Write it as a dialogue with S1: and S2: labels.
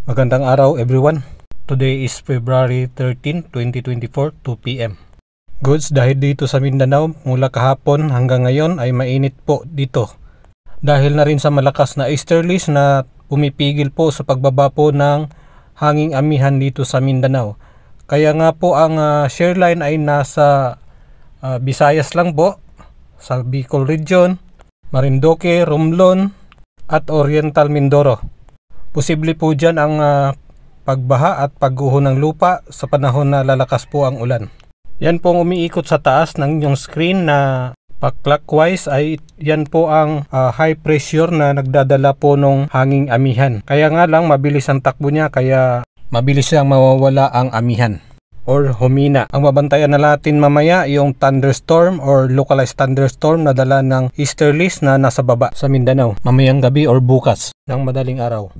S1: Magandang araw everyone. Today is February 13, 2024, 2 p.m. Goods, dahil dito sa Mindanao mula kahapon hanggang ngayon ay mainit po dito. Dahil na rin sa malakas na easterlies na pumipigil po sa pagbaba po ng hanging amihan dito sa Mindanao. Kaya nga po ang share line ay nasa Visayas lang po, sa Bicol Region, Marinduque, Romblon at Oriental Mindoro. Posible po dyan ang pagbaha at pagguho ng lupa sa panahon na lalakas po ang ulan. Yan pong umiikot sa taas ng inyong screen na pa-clockwise ay yan po ang high pressure na nagdadala po ng hanging amihan. Kaya nga lang mabilis ang takbo niya, kaya mabilis siyang mawawala ang amihan or humina. Ang babantayan na natin mamaya yung thunderstorm or localized thunderstorm na dala ng easterlies na nasa baba sa Mindanao mamayang gabi or bukas ng madaling araw.